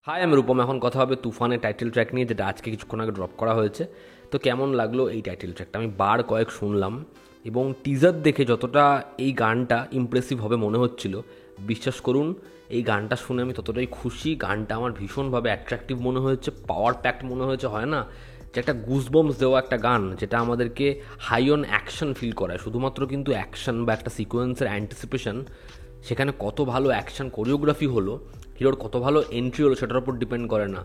High, আমি রূপম। এখন কথা হবে তুফানের টাইটেল ট্র্যাক নিয়ে, যেটা আজকে কিছুক্ষণ আগে ড্রপ করা হয়েছে। তো কেমন লাগলো এই টাইটেল ট্র্যাকটা? আমি বার কয়েক শুনলাম এবং টিজার দেখে যতটা এই গানটা ইমপ্রেসিভ হবে মনে হচ্ছিল, বিশ্বাস করুন এই গানটা শুনে আমি ততটাই খুশি। গানটা আমার ভীষণভাবে অ্যাট্রাকটিভ মনে হয়েছে, পাওয়ার প্যাকড মনে হয়েছে। হয় না যে একটা গুজবম্স দেওয়া একটা গান, যেটা আমাদেরকে হাই অন অ্যাকশন ফিল করায়। শুধুমাত্র কিন্তু অ্যাকশন বা একটা সিকোয়েন্সের অ্যান্টিসিপেশন, সেখানে কত ভালো অ্যাকশন কোরিওগ্রাফি হলো, হিরোর কত ভালো এন্ট্রি হলো, সেটার উপর ডিপেন্ড করে না।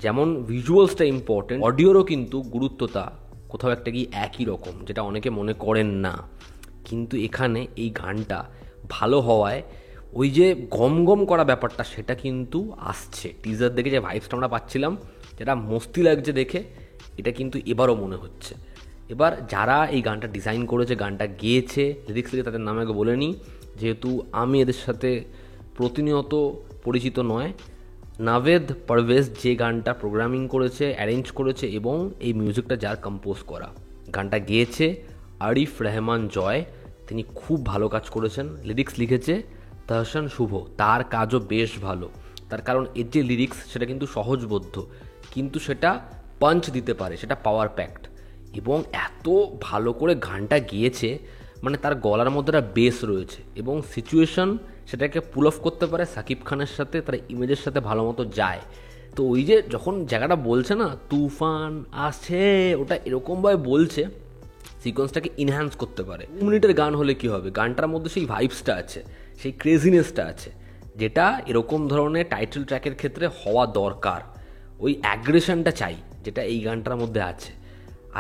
যেমন ভিজুয়ালসটা ইম্পর্টেন্ট, অডিওরও কিন্তু গুরুত্বতা কোথাও একটা কি একই রকম, যেটা অনেকে মনে করেন না। কিন্তু এখানে এই গানটা ভালো হওয়ায় ওই যে গম গম করা ব্যাপারটা, সেটা কিন্তু আসছে। টিজার দেখে যে ভাইবসটা আমরা পাচ্ছিলাম, যেটা মস্তি লাগছে দেখে, এটা কিন্তু এবারও মনে হচ্ছে। এবার যারা এই গানটা ডিজাইন করেছে, গানটা গেয়েছে, লিরিক্স লিখে, তাদের নাম আগে বলে নিই, যেহেতু আমি এদের সাথে প্রতিনিয়ত পরিচিত নয়। নাভেদ পারভেজ যে গানটা প্রোগ্রামিং করেছে, অ্যারেঞ্জ করেছে এবং এই মিউজিকটা যার কম্পোজ করা, গানটা গেয়েছে আরিফ রহমান জয়। তিনি খুব ভালো কাজ করেছেন। লিরিক্স লিখেছে তাহসান শুভ, তার কাজও বেশ ভালো। তার কারণ এর যে লিরিক্স, সেটা কিন্তু সহজবোধ্য, কিন্তু সেটা পাঞ্চ দিতে পারে, সেটা পাওয়ার প্যাকড। এবং এত ভালো করে গানটা গেয়েছে, মানে তার গলার মধ্যে একটা বেস রয়েছে এবং সিচুয়েশন সেটাকে পুল অফ করতে পারে, সাকিব খানের সাথে তার ইমেজের সাথে ভালো মতো যায়। তো ওই যে যখন জায়গাটা বলছে না তুফান আসছে, ওটা এরকমভাবে বলছে, সিকোয়েন্সটাকে ইনহ্যান্স করতে পারে। 2 মিনিটের গান হলে কি হবে, গানটার মধ্যে সেই ভাইবসটা আছে, সেই ক্রেজিনেসটা আছে, যেটা এরকম ধরনের টাইটেল ট্র্যাকের ক্ষেত্রে হওয়া দরকার। ওই অ্যাগ্রেশনটা চাই, যেটা এই গানটার মধ্যে আছে।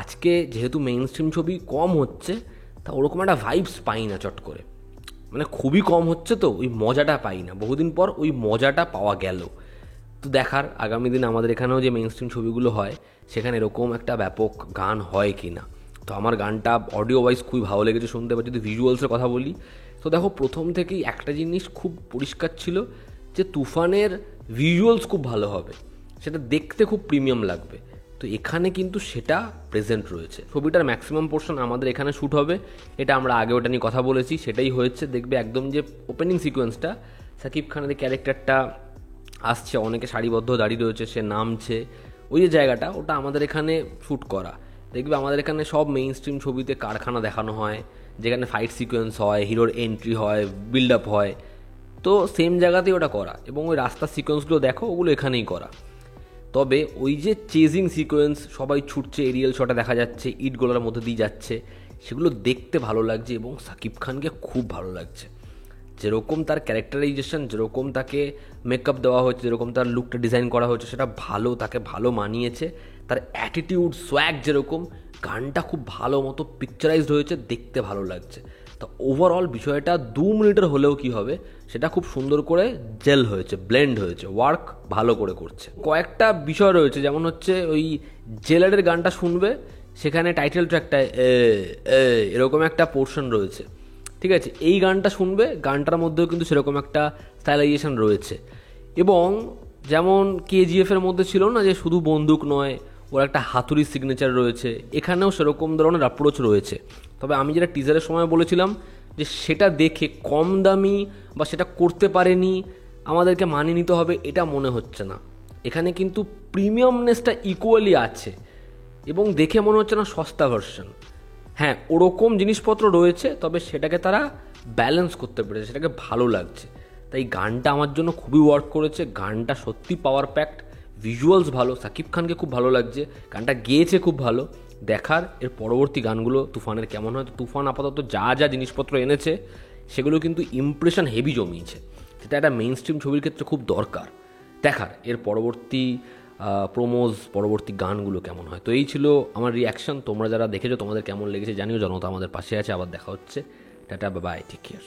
আজকে যেহেতু মেইন স্ট্রিম ছবি কম হচ্ছে, তা ওরকম একটা ভাইবস পাই না চট করে, মানে খুবই কম হচ্ছে, তো ওই মজাটা পাই না। বহুদিন পর ওই মজাটা পাওয়া গেল। তো দেখার আগামী দিন আমাদের এখানেও যে মেইন স্ট্রিম ছবিগুলো হয়, সেখানে এরকম একটা ব্যাপক গান হয় কি না। তো আমার গানটা অডিও ওয়াইজ খুবই ভালো লেগেছে শুনতে। বা যদি ভিজুয়ালসের কথা বলি, তো দেখো প্রথম থেকেই একটা জিনিস খুব পরিষ্কার ছিল, যে তুফানের ভিজুয়ালস খুব ভালো হবে, সেটা দেখতে খুব প্রিমিয়াম লাগবে। তো এখানে কিন্তু সেটা প্রেজেন্ট রয়েছে। ছবিটার ম্যাক্সিমাম পোর্শন আমাদের এখানে শ্যুট হবে, এটা আমরা আগে ওটা নিয়ে কথা বলেছি, সেটাই হয়েছে। দেখবে একদম যে ওপেনিং সিকোয়েন্সটা, সাকিব খানের ক্যারেক্টারটা আসছে, অনেকে সারিবদ্ধ দাঁড়িয়ে রয়েছে, সে নামছে, ওই যে জায়গাটা, ওটা আমাদের এখানে শ্যুট করা। দেখবে আমাদের এখানে সব মেইন স্ট্রিম ছবিতে কারখানা দেখানো হয়, যেখানে ফাইট সিকোয়েন্স হয়, হিরোর এন্ট্রি হয়, বিল্ড আপ হয়। তো সেম জায়গাতেই ওটা করা, এবং ওই রাস্তার সিকোয়েন্সগুলো দেখো, ওগুলো এখানেই করা। তবে ওই যে চেজিং সিকোয়েন্স, সবাই ছুটছে, এরিয়াল শটে দেখা যাচ্ছে, ইটগুলোর মধ্যে দিয়ে যাচ্ছে, সেগুলো দেখতে ভালো লাগছে এবং সাকিব খানকে খুব ভালো লাগছে। যেরকম তার ক্যারেক্টারাইজেশন, যেরকম তাকে মেকআপ দেওয়া হয়েছে, যেরকম তার লুকটা ডিজাইন করা হয়েছে, সেটা ভালো, তাকে ভালো মানিয়েছে। তার অ্যাটিটিউড, সোয়াগ যেরকম, গানটা খুব ভালো মতো পিকচারাইজড হয়েছে, দেখতে ভালো লাগছে। তো ওভারঅল বিষয়টা 2 মিনিটের হলেও কি হবে, সেটা খুব সুন্দর করে জেল হয়েছে, ব্লেন্ড হয়েছে, ওয়ার্ক ভালো করে করছে। কয়েকটা বিষয় রয়েছে, যেমন হচ্ছে ওই জেলারের গানটা শুনবে, সেখানে টাইটেল ট্র্যাকটায় এরকম একটা পোর্শন রয়েছে, ঠিক আছে। এই গানটা শুনবে, গানটার মধ্যেও কিন্তু সেরকম একটা স্টাইলাইজেশন রয়েছে। এবং যেমন কেজিএফের মধ্যে ছিল না যে শুধু বন্দুক নয়, ওর একটা হাতুড়ির সিগনেচার রয়েছে, এখানেও সেরকম ধরনের অ্যাপ্রোচ রয়েছে। তবে আমি যেটা টিজারের সময় বলেছিলাম, যে সেটা দেখে কম দামি বা সেটা করতে পারেনি, আমাদেরকে মানিয়ে নিতে হবে, এটা মনে হচ্ছে না। এখানে কিন্তু প্রিমিয়ামনেসটা ইকুয়ালি আছে এবং দেখে মনে হচ্ছে না সস্তা ভার্সন। হ্যাঁ, ওরকম জিনিসপত্র রয়েছে, তবে সেটাকে তারা ব্যালেন্স করতে পেরেছে, সেটাকে ভালো লাগছে। তাই গানটা আমার জন্য খুবই ওয়ার্ক করেছে। গানটা সত্যি পাওয়ার প্যাকড, ভিজুয়ালস ভালো, সাকিব খানকে খুব ভালো লাগছে, গানটা গেয়েছে খুব ভালো। দেখার এর পরবর্তী গানগুলো তুফানের কেমন হয়। তো তুফান আপাতত যা যা জিনিসপত্র এনেছে, সেগুলো কিন্তু ইমপ্রেশন হেভি জমিয়েছে, সেটা একটা মেইন স্ট্রিম ছবির ক্ষেত্রে খুব দরকার। দেখার এর পরবর্তী প্রোমোজ, পরবর্তী গানগুলো কেমন হয়। তো এই ছিল আমার রিয়াকশন। তোমরা যারা দেখেছো, তোমাদের কেমন লেগেছে জানিও। জনতা আমাদের পাশে আছে। আবার দেখা হচ্ছে। Tata, bye, take care.